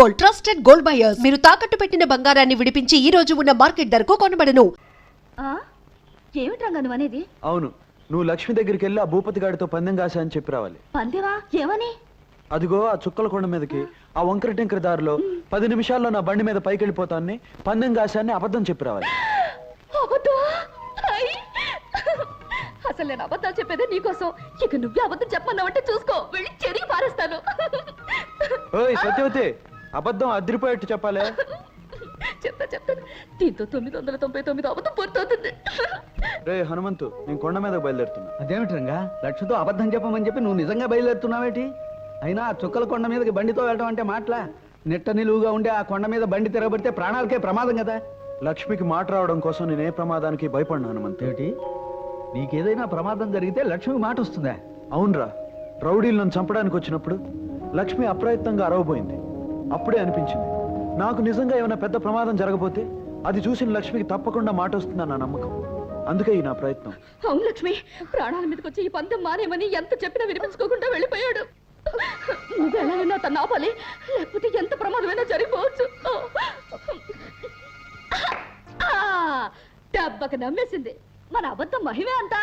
Gold, trusted gold buyers. మీరు తాకట్టు పెట్టిన బంగారాన్ని విడిపించి ఈ రోజు ఉన్న మార్కెట్ ధరకు కొనబడను. ఏమిటి రంగా నువ్వు అనేది? అవును, నువ్వు లక్ష్మి దగ్గరికి వెళ్ళి ఆ భూపతి గాడితో పందెం కాశా అని చెప్పి రావాలి. పందెమా? ఏమని? అదిగో ఆ చుక్కల కొండ మీదకి ఆ వంకర టింకర దారిలో 10 నిమిషాల్లో నా బండి మీద పైకి వెళ్ళిపోతాన్ని పందెం కాశాన్ని అబద్ధం చెప్పి రావాలి. అసలు నేను అబద్ధాలు చెప్పేదే నీకోసం. ఇక నువ్వే అబద్ధం చెప్పమన్నావంటే చూసుకో, వెళ్ళి చెరిగి పారేస్తాను. ఓయ్ సత్యవతి, అబద్ధం అదిరిపోయేట్టు చెప్పాలి. చెప్తాను. దీంతో 999 అబద్ధం పూర్తవుతుంది. రే హనుమంతు, నేను కొండ మీద బయలుదేరుతున్నా. అదేమిటి రంగా, లక్ష్మితో అబద్ధం చెప్పమని చెప్పి నువ్వు నిజంగా బయలుదేరుతున్నావేటి? అయినా ఆ చుక్కల కొండ మీదకి బండితో వెళ్ళడం అంటే మాటలా? నిట్ట నిలువుగా ఉండే ఆ కొండ మీద బండి తిరగబడితే ప్రాణాలకే ప్రమాదం కదా. లక్ష్మికి మాట రావడం కోసం నేను ఏ ప్రమాదానికి భయపడినా హనుమంతు. ఏమిటి, నీకేదైనా ప్రమాదం జరిగితే లక్ష్మికి మాట వస్తుందా? అవునరా, రౌడీలు నన్ను చంపడానికి వచ్చినప్పుడు లక్ష్మి అప్రయత్నంగా అరవబోయింది. అప్పుడే అనిపించింది నాకు నిజంగా ఏమైనా పెద్ద ప్రమాదం జరగబోతే అది చూసిన లక్ష్మికి తప్పకుండా మాట వస్తుందన్న నమ్మకం. అందుకే ఈ నా ప్రయత్నం. అవును లక్ష్మి, ప్రాణాల మీదకి వచ్చి ఈ పందెం మానేమని ఎంత చెప్పినా వినిపించుకోకుండా వెళ్ళిపోయాడు. నువ్వు ఎలాగైనా తను ఆపాలి, లేకపోతే ఎంత ప్రమాదమైనా జరిగిపోవచ్చు. దెబ్బకి నమ్మేసింది. మన అబద్ధం మహిమే అంతా.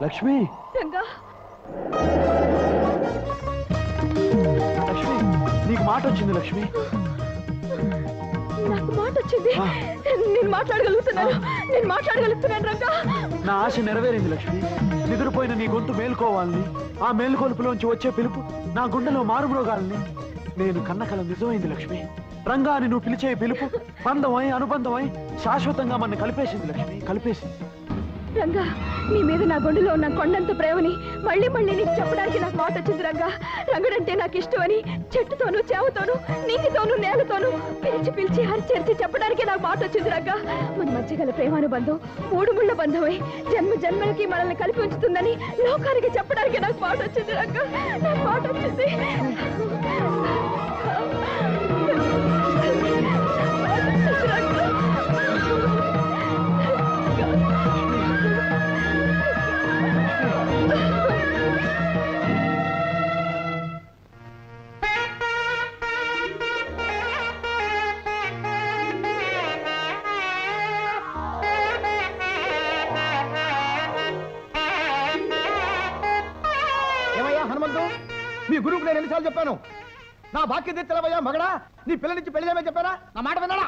లక్ష్మి, లక్ష్మి, నీకు మాట వచ్చింది. లక్ష్మి, నాకు మాట వచ్చింది. నేను మాట్లాడగలుగుతున్నాను రంగా. నా ఆశ నెరవేరింది. లక్ష్మి, నిద్రపోయిన నీ గొంతు మేల్కోవాలని, ఆ మేల్కొలుపులోంచి వచ్చే పిలుపు నా గుండెలో మారుమ్రోగాలని నేను కన్న కల నిజమైంది. లక్ష్మి, రంగా అని నువ్వు పిలిచే పిలుపు బంధమై అనుబంధమై శాశ్వతంగా మన కలిపేసింది. లక్ష్మి, కలిపేసింది. రంగా, నీ మీద నా గుండెలో ఉన్న కొండంత ప్రేమని మళ్ళీ నీకు చెప్పడానికి నాకు మాట వచ్చింది రంగా. రంగుడంటే నాకు ఇష్టమని చెట్టుతోనూ చేవతోనూ నీటితోనూ నేలతోనూ పిలిచి హరిచేర్చి చెప్పడానికి నాకు మాట వచ్చింది రంగా. మన మధ్య గల ప్రేమానుబంధం 3 ముళ్ళ బంధమై జన్మలకి మనల్ని కలిపి ఉంచుతుందని లోకానికి చెప్పడానికి నాకు మాట వచ్చింది రంగా. నాకు మాట వచ్చింది. మీ గురువుకు నేను ఎన్నిసార్లు చెప్పాను, నా బాక్య తెచ్చలవయ్యా మగడా, నీ పిల్లనిచ్చి పెళ్లి చేయమని చెప్పారా? నా మాట విన్నాడా?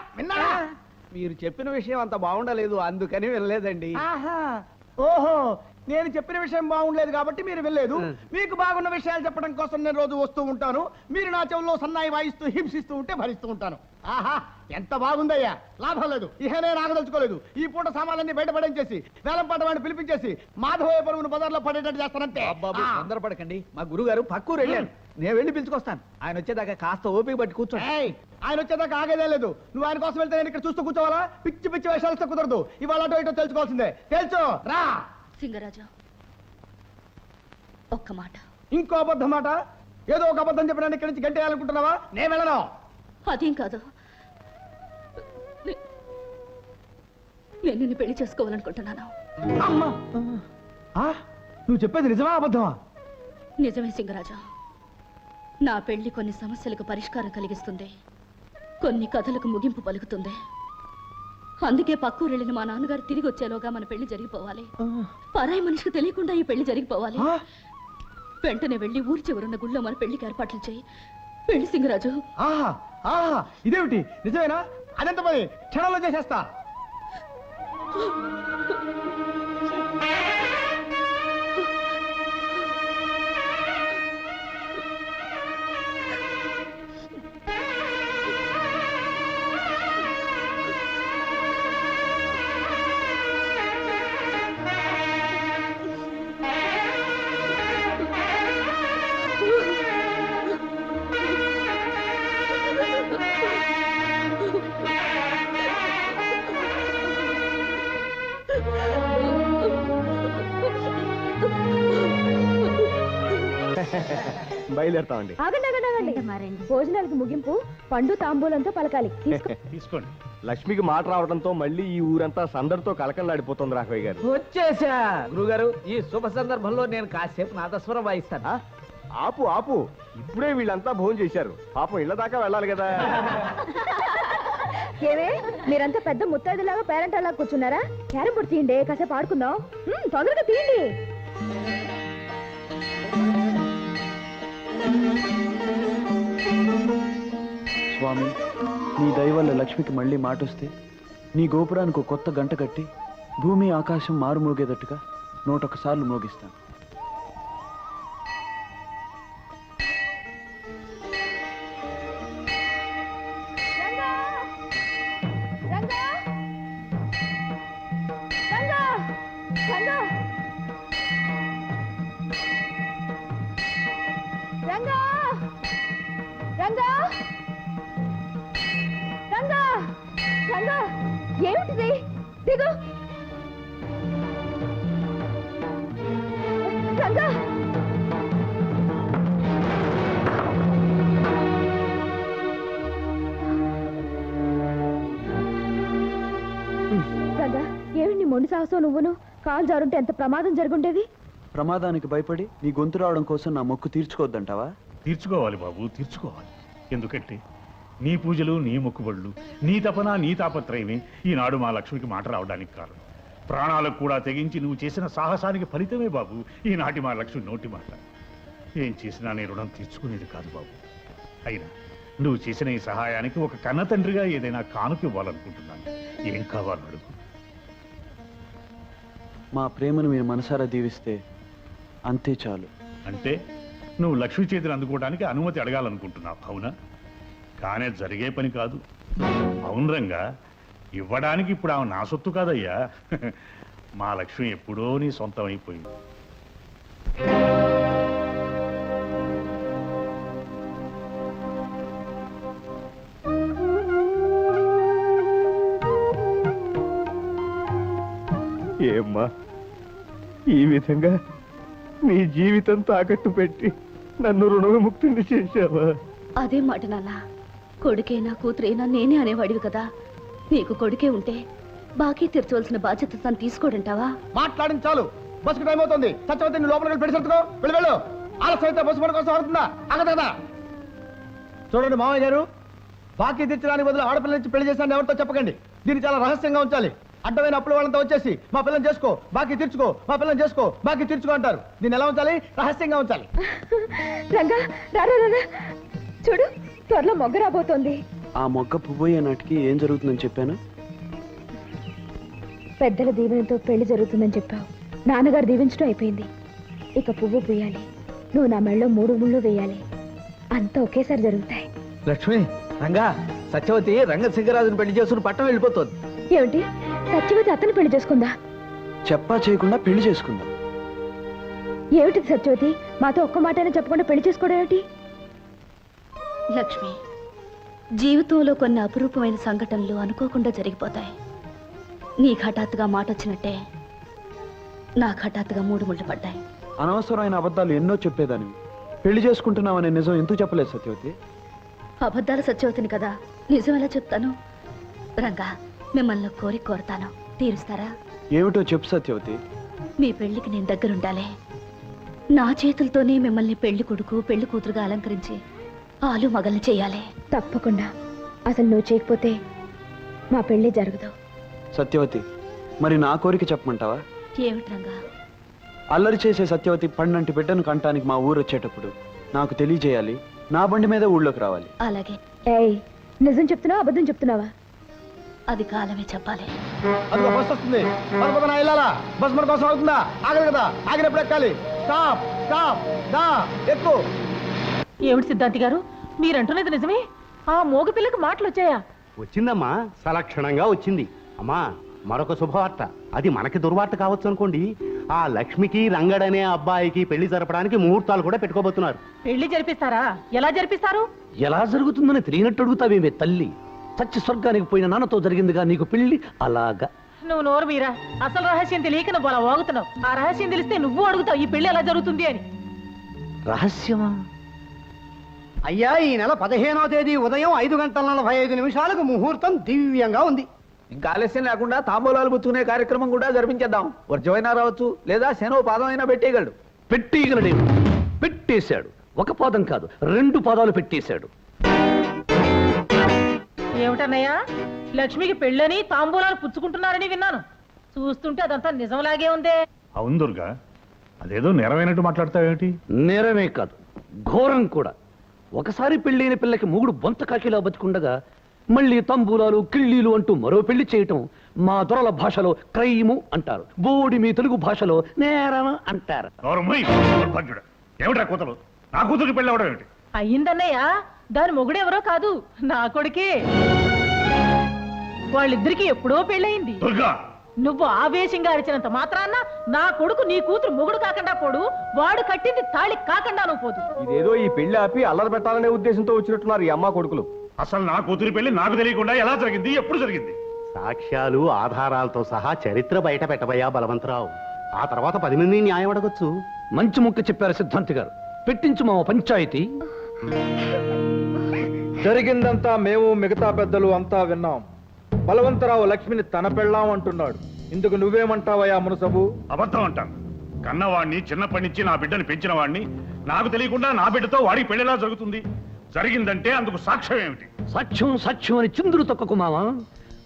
మీరు చెప్పిన విషయం అంత బాగుండలేదు, అందుకని వెళ్ళలేదండి. ఓహో, నేను చెప్పిన విషయం బాగుండలేదు కాబట్టి మీరు వెళ్ళలేదు. మీకు బాగున్న విషయాలు చెప్పడం కోసం నేను రోజు వస్తూ ఉంటాను. మీరు నా చెవుల్లో సన్నాయి వాయిస్తూ హింసిస్తూ ఉంటే భరిస్తూ ఉంటాను. ఆహా, ఎంత బాగుందయ్యా. లాభం లేదు, ఇహనే నాగదలుచుకోలేదు. ఈ పూట సామాన్లన్నీ బయటపడించేసి వేలంపాట వాడిని పిలిపించేసి మాధవయ్య పరుగును బజార్లో పడేటట్టు చేస్తానంటే. తొందరపడకండి, మా గురుగారు పక్కూరు వెళ్ళాను. నేను వెళ్ళి పిలుచుకొస్తాను. ఆయన వచ్చేదాకా కాస్త ఓపిక పట్టి కూర్చో. ఆయన వచ్చేదాకా ఆగేదే లేదు. నువ్వు ఆయన కోసం వెళ్తే నేను ఇక్కడ చూస్తూ కూర్చోవాలా? పిచ్చి పిచ్చి వేషాలు కుదరదు. ఇవాళ అటో ఇటో తెలుసుకోవాల్సిందే. తెలుసు రా. సింగరాజు, ఒక్క మాట. ఇంకో అబద్ధం మాట? ఏదో ఒక అబద్ధం చెప్పడానికి ఇక్కడి నుంచి గంటేయాలనుకుంటున్నావా? నేను వెళ్ళను. అదేం కాదు, నేను నిన్ను పెళ్లి చేసుకోవాలనుకుంటున్నాను. అమ్మా, నువ్వు చెప్పేది నిజమా అబద్ధమా? నిజమే సింగరాజా. నా పెళ్లి కొన్ని సమస్యలకు పరిష్కారం కలిగిస్తుంది, కొన్ని కథలకు ముగింపు పలుకుతుంది. అందుకే పక్కూరు వెళ్ళిన మా నాన్నగారు తిరిగి వచ్చేలోగా మన పెళ్లి జరిగిపోవాలి. పరాయి మనిషికి తెలియకుండా ఈ పెళ్లి జరిగిపోవాలి. వెంటనే వెళ్ళి ఊరి చివరున్న గుళ్ళో మన పెళ్లికి ఏర్పాట్లు చేయి. పెళ్లి సింగరాజు. ఆహా ఆహా ఇదేమిటి నిజమేనా? అదంత పని క్షణంలో చేసేస్తా. బయలుదేరుతామండి. భోజనాలకు ముగింపు పండు తాంబూలంతో పలకాలి. తీసుకోండి. లక్ష్మికి మాట రావడంతో మళ్ళీ ఈ ఊరంతా సందడితో కలకలలాడిపోతుంది రాఘవయ్య గారు. వచ్చేసా గురుగారు. ఈ శుభ సందర్భంలో నేను కాసేపు నాదస్వరం వాయిస్తాను. ఆపు ఆపు, ఇప్పుడే వీళ్ళంతా భోజనం చేశారు, పాపం ఇళ్ళ దాకా వెళ్ళాలి కదా. ఏవే మీరంతా పెద్ద ముత్తైదులాగా పేరెంట్ అలా కూర్చున్నారా? క్యారం బోర్డు తీయండి, కాసేపు ఆడుకుందాం. తొందరగా తీయండి. స్వామి, నీ దయ వల్ల లక్ష్మికి మళ్ళీ మాటొస్తే నీ గోపురానికి ఒక కొత్త గంట కట్టి భూమి ఆకాశం మారుమోగేటట్టుగా 101 సార్లు మోగిస్తాను. ఏమిటిది? దిగు. రంగా, రంగా, ఏమిటి మొండి సాహసం నువ్వును? కాలు జారుంటే ఎంత ప్రమాదం జరుగుండేది. ప్రమాదానికి భయపడి నీ గొంతు రావడం కోసం నా మొక్కు తీర్చుకోవద్దంటావా? తీర్చుకోవాలి బాబు, తీర్చుకోవాలి. ఎందుకంటే నీ పూజలు, నీ మొక్కుబళ్ళు, నీ తపన, నీ తాపత్రయమే ఈనాడు మా లక్ష్మికి మాట రావడానికి కారణం. ప్రాణాలకు కూడా తెగించి నువ్వు చేసిన సాహసానికి ఫలితమే బాబు ఈనాటి మా లక్ష్మి నోటి మాట. ఏం చేసినా నీ రుణం తీర్చుకునేది కాదు బాబు. అయినా నువ్వు చేసిన ఈ సహాయానికి ఒక కన్న తండ్రిగా ఏదైనా కానుక ఇవ్వాలనుకుంటున్నాను. ఏం కావాలో అడుగు. మా ప్రేమను మీరు మనసారా దీవిస్తే అంతే చాలు. అంటే నువ్వు లక్ష్మి చేతిని అందుకోవడానికి అనుమతి అడగాలనుకుంటున్నావు, అవునా? కానీ జరిగే పని కాదు. అవును రంగా, ఇవ్వడానికి ఇప్పుడు ఆమె నా సొత్తు కాదయ్యా. మా లక్ష్మి ఎప్పుడో నీ సొంతం అయిపోయింది. ఏమ్మా, ఈ విధంగా నీ జీవితం తాకట్టు పెట్టి నన్ను రుణవిముక్తిని చేశావా? అదే మాట నాన్న. కొడుకేనా కూతురేనా నేనే అనేవాడివి కదా. నీకు కొడుకే ఉంటే బాకీ తీర్చవలసిన బాధ్యత తను తీసుకోడంటావా? మాట్లాడింది చాలు. బస్సుకు టైం అవుతుంది. సత్యవతి నీ లోపలికి పెట్టి సర్దుకో. వెళ్ళు వెళ్ళు. ఆలస్యం అయితే బస్సు పని కోసం ఆడుతుందా? అగదు కదా. చూడండి మామయ్య గారు, బాకీ తీర్చడానికి బదులు ఆడపిల్ల నుంచి పెళ్లి చేశాను ఎవరితో చెప్పకండి. దీన్ని చాలా రహస్యంగా ఉంచాలి. అడ్డమైన అప్పుల వాళ్ళంతా వచ్చేసి మా పిల్లని చేసుకో, బాకీ తీర్చుకో, మా పిల్లని చేసుకో, బాకీ తీర్చుకో అంటారు. దీన్ని ఎలా ఉంచాలి? రహస్యంగా ఉంచాలి. రంగా రారా, చూడు త్వరలో మొగ్గ రాబోతోంది. ఆ మొగ్గ పువ్వయ్యే నాటికి ఏం జరుగుతుందని చెప్పాను? పెద్దల దీవెనతో పెళ్లి జరుగుతుందని చెప్పావు. నాన్నగారు దీవించడం అయిపోయింది. ఇక పువ్వు పూయాలి. నువ్వు నా మెళ్ళలో 3 ముళ్ళు వేయాలి. అంతా ఒకేసారి జరుగుతాయి. లక్ష్మి, రంగా, సత్యవతి రంగశంకరాజుని పెళ్లి చేసుకుని పట్టణం వెళ్ళిపోతుంది. ఏమిటి? సత్యవతి అతను పెళ్లి చేసుకుందా? చెప్పా చేయకుండా పెళ్లి చేసుకుందా? ఏమిటి సత్యవతి, మాతో ఒక్క మాటైనా చెప్పకుండా పెళ్లి చేసుకోవడం ఏమిటి? లక్ష్మి, జీవితంలో కొన్ని అపురూపమైన సంఘటనలు అనుకోకుండా జరిగిపోతాయి. నీకు హఠాత్తుగా మాట వచ్చినట్టే నాకు హఠాత్తుగా 3 ముళ్ళు పడ్డాయి. అనవసరమైన అబద్ధాలు ఎన్నో చెప్పేదానివి. పెళ్లి చేసుకుంటున్నావనే నిజం ఎందుకు చెప్పలేదు సత్యవతి? అబద్ధాల సత్యవతిని కదా, నిజం ఎలా చెప్తాను? రంగా, మిమ్మల్ని కోరుతాను, తీరుస్తారా? ఏమిటో చెప్పు సత్యవతి. మీ పెళ్లికి నేను దగ్గరుండాలి. నా చేతులతోనే మిమ్మల్ని పెళ్లి కొడుకు పెళ్లి కూతురుగా అలంకరించి ఆలు మగల్ని చేయాలి. తప్పకుండా. అసలు నువ్వు చేయకపోతే మా పెళ్లి జరగదు. సత్యవతి, మరి నా కోరిక చెప్పమంటావా? ఏమిటి రంగా? అల్లరి చేసే సత్యవతి పండంటి బిడ్డను కంటానికి మా ఊరు వచ్చేటప్పుడు నాకు తెలియజేయాలి. నా బండి మీద ఊళ్ళోకి రావాలి. అలాగే. ఏయ్, నిజం చెప్తున్నావా అబద్ధం చెప్తున్నావా? అది కాలమే చెప్పాలి. అందులో బస్ వస్తుంది. మన పక్కన వెళ్ళాలా? బస్ మన కోసం అవుతుందా? ఆగదు కదా, ఆగినప్పుడు ఎక్కాలి. స్టాప్ స్టాప్ దా ఎక్కు. ఏమిటి సిద్ధాంతి గారు, మీరంటున్నది నిజమే? ఆ మోగ పిల్లకి మాటలు వచ్చాయా? వచ్చిందమ్మా, సలక్షణంగా వచ్చింది. అమ్మా, మరొక శుభవార్త. అది మనకి దుర్వార్త కావచ్చు అనుకోండి. ఆ లక్ష్మికి రంగడనే అబ్బాయికి పెళ్లి జరపడానికి ముహూర్తాలు కూడా పెట్టుకోబోతున్నారు. పెళ్లి జరిపిస్తారా? ఎలా జరిపిస్తారు? ఎలా జరుగుతుందని తెలియనట్టు అడుగుతావేమే తల్లి? చచ్చి స్వర్గానికి పోయిన నాన్నతో జరిగిందిగా నీకు పెళ్లి. అలాగా నువ్వు నోరు మీరా, అసలు రహస్యం తెలియక నువ్వు అలా వాగుతున్నావు. ఆ రహస్యం తెలిస్తే నువ్వు అడుగుతావు ఈ పెళ్లి ఎలా జరుగుతుంది అని. రహస్యమా? అయ్యా, ఈ నెల 15వ తేదీ ఉదయం 5:45 ముహూర్తం దివ్యంగా ఉంది. ఇంకా ఆలస్యం లేకుండా తాంబూలాలు పుచ్చుకునే కార్యక్రమం కూడా జరిపించేద్దాం. వర్జమైనా రావచ్చు, లేదా శనో పాదం అయినా పెట్టేయగలడు. పెట్టేయగలడేమో. పెట్టేశాడు. ఒక పాదం కాదు, 2 పాదాలు పెట్టేశాడు. ఏమిటన్నయ్యా, లక్ష్మికి పెళ్ళని తాంబూలాలు పుచ్చుకుంటున్నారని విన్నాను. చూస్తుంటే అదంతా నిజంలాగే ఉందే. అవును దుర్గా, అదేదో నెరవేనట్టు మాట్లాడతావేమిటి? నేరమే కాదు, ఘోరం కూడా. ఒకసారి పెళ్ళైన పిల్లకి మూగుడు బొంత కాకిలా బతికుండగా మళ్ళీ తంబూలాలు కిళ్ళీలు అంటూ మరో పెళ్లి చేయటం మా దొరల భాషలో క్రైము అంటారు. బోడి మీ తెలుగు భాషలో నేరం అంటారు. ఏమిటా కూతురు? నా కూతురికి పెళ్ళి అవడం ఏమిటి? అయ్యిందన్నయ్య, దాని మొగుడెవరో కాదు, నా కొడుకే. వాళ్ళిద్దరికి ఎప్పుడో పెళ్ళయింది. దుర్గా, నువ్వు ఆవేశంగా అరిచినంత మాత్రాన నా కొడుకు నీ కూతురు మొగుడు కాకుండా పోడు, వాడు కట్టింది తాళి కాకుండా నువ్వు పోదు. ఇదేదో ఈ పెళ్లి ఆపి అల్లరి పెట్టాలనే ఉద్దేశంతో వచ్చినట్టున్నారు ఈ అమ్మ కొడుకులు. అసలు నా కూతురి పెళ్లి నాకు తెలియకుండా ఎలా జరిగింది, ఎప్పుడు జరిగింది? సాక్ష్యాలు ఆధారాలతో సహా చరిత్ర బయట పెట్టబోయా బలవంతరావు. ఆ తర్వాత 10 మంది న్యాయం అడగొచ్చు. మంచి ముక్క చెప్పారు సిద్ధాంతి గారు. పెట్టించు మా పంచాయతీ. జరిగిందంతా మేము మిగతా పెద్దలు అంతా విన్నాం. బలవంతరావు లక్ష్మిని తన పెళ్ళాం అంటున్నాడు. ఇందుకు నువ్వేమంటావయ్యా మునసబు? అబద్ధం అంటాను. కన్నవాడిని చిన్నప్పటి నుంచి నా బిడ్డని పెంచిన వాడిని నాకు తెలియకుండా నా బిడ్డతో వాడికి పెళ్లిలా జరుగుతుంది. జరిగిందంటే అందుకు సాక్ష్యం ఏమిటి? సాక్ష్యం సాక్ష్యం అని చిందులు తొక్కకు మావా.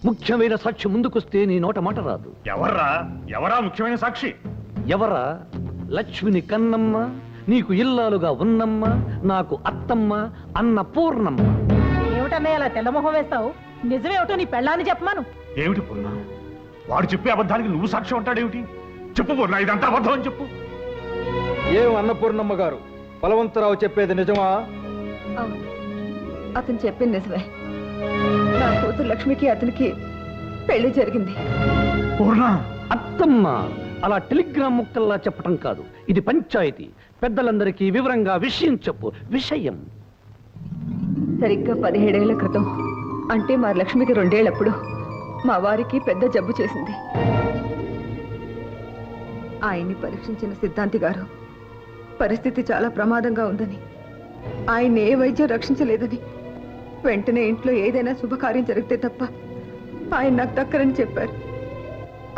ముఖ్యమైన సాక్షి ముందుకొస్తే నీ నోట మాట రాదు. ఎవరా ముఖ్యమైన సాక్షి? ఎవరా? లక్ష్మిని కన్నమ్మ, నీకు ఇల్లాలుగా ఉన్నమ్మ, నాకు అత్తమ్మ, అన్న పూర్ణమ్మ. ఏమిటన్నయ్య అలా తెల్లమొహం వేస్తావు? నిజమేమిటో నీ పెళ్ళాన్ని చెప్పమాను. ఏమిటి పూర్ణ? వాడు చెప్పే అబద్ధానికి నువ్వు సాక్ష్యం అంటాడేమిటి? చెప్పు పూర్ణ, ఇదంతా అబద్ధం అని చెప్పు. ఏం అన్నపూర్ణమ్మ గారు, బలవంతరావు చెప్పేది నిజమా? అవును, అతను చెప్పింది నిజమే. నా కూతురు లక్ష్మికి అతనికి పెళ్లి జరిగింది. పూర్ణ, అత్తమ్మ అలా టెలిగ్రామ్ ముక్కల్లా చెప్పటం కాదు. ఇది పంచాయతీ. పెద్దలందరికీ వివరంగా విషయం చెప్పు. విషయం సరిగ్గా 17 ఏళ్ల క్రితం, అంటే మా లక్ష్మికి 2 ఏళ్లప్పుడు మా వారికి పెద్ద జబ్బు చేసింది. ఆయన్ని పరీక్షించిన సిద్ధాంతి గారు పరిస్థితి చాలా ప్రమాదంగా ఉందని, ఆయన ఏ వైద్యం రక్షించలేదని, వెంటనే ఇంట్లో ఏదైనా శుభకార్యం జరిగితే తప్ప ఆయన నాకు దక్కరని చెప్పారు.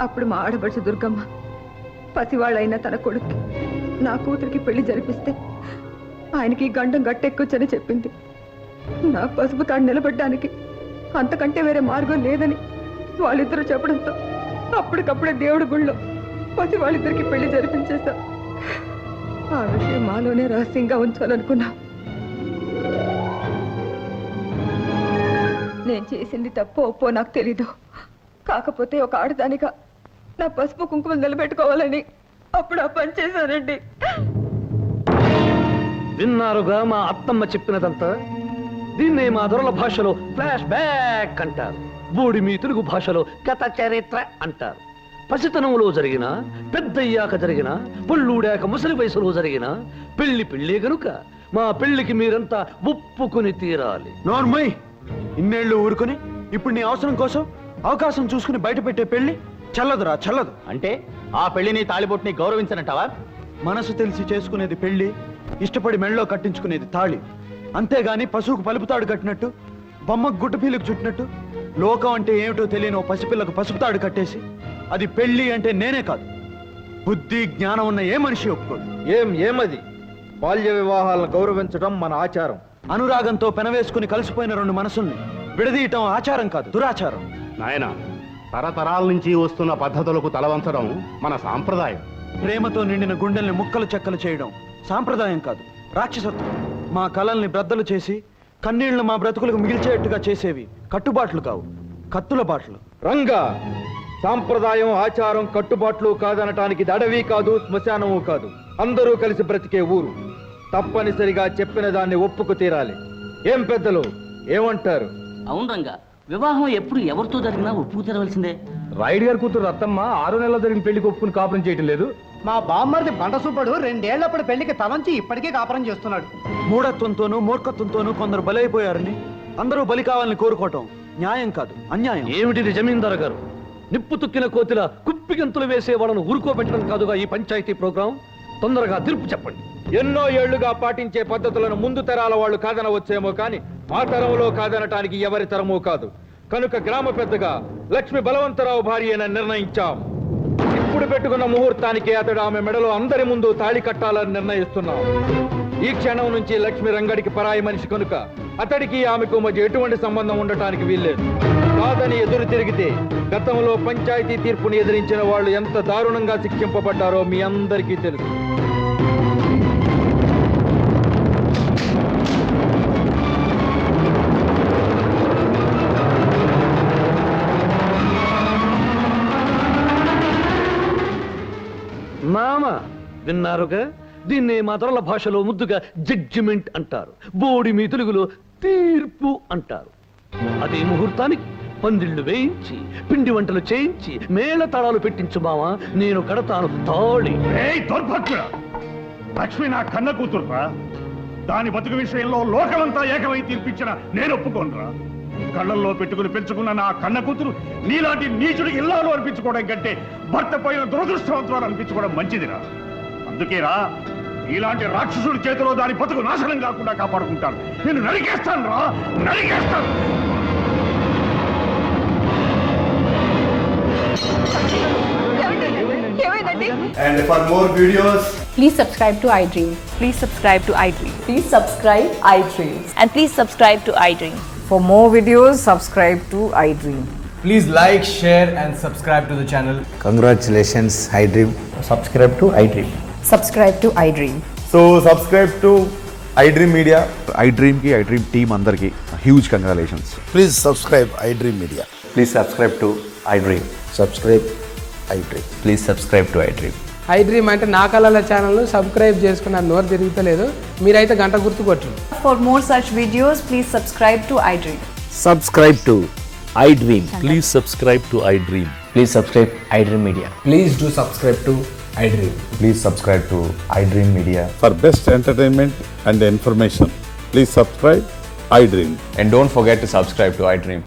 అప్పుడు మా ఆడపడుచు దుర్గమ్మ పసివాళ్ళైన తన కొడుక్కి నా కూతురికి పెళ్లి జరిపిస్తే ఆయనకి గండం గట్టెక్కొచ్చని చెప్పింది. నా పసుపు తాడు నిలబడ్డానికి అంతకంటే వేరే మార్గం లేదని వాళ్ళిద్దరూ చెప్పడంతో అప్పటికప్పుడే దేవుడి గుళ్ళో పసి వాళ్ళిద్దరికి పెళ్లి జరిపించేశా. ఆ విషయం మాలోనే రహస్యంగా ఉంచాలనుకున్నా. నేను చేసింది తప్పో ఒప్పో నాకు తెలీదు. కాకపోతే ఒక ఆడదానిగా నా పసుపు కుంకుమ నిలబెట్టుకోవాలని అప్పుడు ఆ పని చేశానండి. విన్నారుగా మా అత్తమ్మ చెప్పినదంతా. దీన్నే మా దొరల భాషలో ఫ్లాష్ బ్యాక్ అంటారు. బోడి మీ తెలుగు భాషలో గత చరిత్ర అంటారు. పసితనంలో జరిగిన, పెద్దయ్యాక జరిగిన, పుల్లూడాక ముసలి వయసులో జరిగిన పెళ్లి గనుక మా పెళ్లికి మీరంతా ఒప్పుకుని తీరాలి. నోర్మయ్, ఇన్నేళ్లు ఊరుకుని ఇప్పుడు నీ అవసరం కోసం అవకాశం చూసుకుని బయట పెట్టే పెళ్లి చల్లదురా, చల్లదు. అంటే ఆ పెళ్లిని తాళిబొట్టుని గౌరవించనంటావా? మనసు తెలిసి చేసుకునేది పెళ్లి, ఇష్టపడి మెళ్ళలో కట్టించుకునేది తాళి. అంతేగాని పశువుకు పలుపుతాడు కట్టినట్టు, బొమ్మకు గుట్టపీలకు చుట్టినట్టు, లోకం అంటే ఏమిటో తెలియని ఓ పసిపిల్లకు పసుపుతాడు కట్టేసి అది పెళ్లి అంటే నేనే కాదు, బుద్ధి జ్ఞానం ఉన్న ఏ మనిషి ఒప్పుకోడు. ఏమది? బాల్య వివాహాలను గౌరవించడం మన ఆచారం. అనురాగంతో పెనవేసుకుని కలిసిపోయిన 2 మనసుల్ని విడదీయటం ఆచారం కాదు, దురాచారం. నాయనా, తరతరాల నుంచి వస్తున్న పద్ధతులకు తలవంచడం మన సాంప్రదాయం. ప్రేమతో నిండిన గుండెల్ని ముక్కలు చెక్కలు చేయడం సాంప్రదాయం కాదు, రాక్షసత్వం. మా కలల్ని బ్రద్దలు చేసి కన్నీళ్లు మా బ్రతుకులకు మిగిల్చేట్టుగా చేసేవి కట్టుబాట్లు కావు, కత్తుల బాట్లు. రంగా, సాంప్రదాయం ఆచారం కట్టుబాట్లు కాదనటానికి ఇది అడవి కాదు, శ్మశానము కాదు, అందరూ కలిసి బ్రతికే ఊరు. తప్పనిసరిగా చెప్పిన దాన్ని ఒప్పుకు తీరాలి. ఏం పెద్దలు ఏమంటారు? అవును రంగా, వివాహం ఎప్పుడు ఎవరితో జరిగినా ఒప్పుకు తెరవలసిందే. రాయుడు గారి కూతురు రత్తమ్మ 6 నెలల్లో జరిగిన పెళ్లికి ఒప్పుకుని కాపురం చేయటం లేదు. మా బామ్మర్ది బండసూపడు 2 ఏళ్లప్పుడు పెళ్లికి తలంచి ఇప్పటికీ కాపురం చేస్తున్నాడు. మూఢత్వంతోనూ మూర్ఖత్వంతోనూ కొందరు బలైపోయారని అందరూ బలి కావాలని కోరుకోవటం న్యాయం కాదు, అన్యాయం. ఏమిటిది జమీందారు గారు? నిప్పు తుక్కిన కోతిల కుప్పిగంతులు వేసే వాళ్ళను ఊరుకోబెట్టడం కాదుగా ఈ పంచాయతీ ప్రోగ్రాం. తొందరగా తీర్పు చెప్పండి. ఎన్నో ఏళ్లుగా పాటించే పద్ధతులను ముందు తరాల వాళ్ళు కాదనవచ్చేమో కానీ ఆ తరంలో కాదనటానికి ఎవరి తరమూ కాదు. కనుక గ్రామ పెద్దగా లక్ష్మి బలవంతరావు భార్య అని నిర్ణయించాం. ఇప్పుడు పెట్టుకున్న ముహూర్తానికి అతడు ఆమె మెడలో అందరి ముందు తాళి కట్టాలని నిర్ణయిస్తున్నాం. ఈ క్షణం నుంచి లక్ష్మి రంగడికి పరాయి మనిషి కనుక అతడికి ఆమెకు మధ్య ఎటువంటి సంబంధం ఉండటానికి వీల్లేదు. కాదని ఎదురు తిరిగితే గతంలో పంచాయతీ తీర్పుని ఎదిరించిన వాళ్ళు ఎంత దారుణంగా శిక్షింపబడ్డారో మీ అందరికీ తెలుసు. మామ, విన్నారుగా? దీన్ని మా తరల భాషలో ముద్దుగా జడ్జిమెంట్ అంటారు. బోడి మీ తెలుగులో తీర్పు అంటారు. అదే ముహూర్తానికి పందిళ్లు వేయించి పిండి వంటలు చేయించి మేళ తాళాలు పెట్టించు మావా, నేను కడతాను తాళి. దౌర్భాగ్యుడా, లక్ష్మి నా కన్న కూతురురా. దాని బతుకు విషయంలో లోకమంతా ఏకమై తీర్పిచ్చిన నేను ఒప్పుకోనురా. కళ్ళల్లో పెట్టుకుని పెంచుకున్న నా కన్న కూతురు నీలాంటి నీచుడికి ఇల్లాలు అనిపించుకోవడం కంటే భర్త పోయిన దురదృష్టవంతులు అనిపించుకోవడం మంచిదిరా. అందుకేరా ఇలాంటి రాక్షసుడి చేతిలో దాని బతుకు నాశనం కాకుండా కాపాడుకుంటాను. నేను నరికేస్తాను రా, నరికేస్తాను. And for more videos, Please subscribe to iDream. please subscribe to iDream. Please subscribe iDream. And please subscribe to iDream. For more videos, subscribe to iDream. please like, share and subscribe to the channel. Congratulations iDream. Subscribe to iDream. Subscribe to iDream. So subscribe to iDream media. iDream కి iDream team అందరికి huge congratulations. Please subscribe iDream media. Please subscribe to iDream. Subscribe iDream. Please subscribe to iDream. iDream అంటే నా కళల channel subscribe చేసుకున్న నోరు తిరుగుతలేదు. మీరైతే గంట గుర్తు కొట్టండి. For more such videos, please subscribe to iDream. Subscribe to iDream. Please subscribe to iDream. Please subscribe iDream media. Please do subscribe to iDream. Please subscribe to iDream media. For best entertainment and information please subscribe iDream. And don't forget to subscribe to iDream.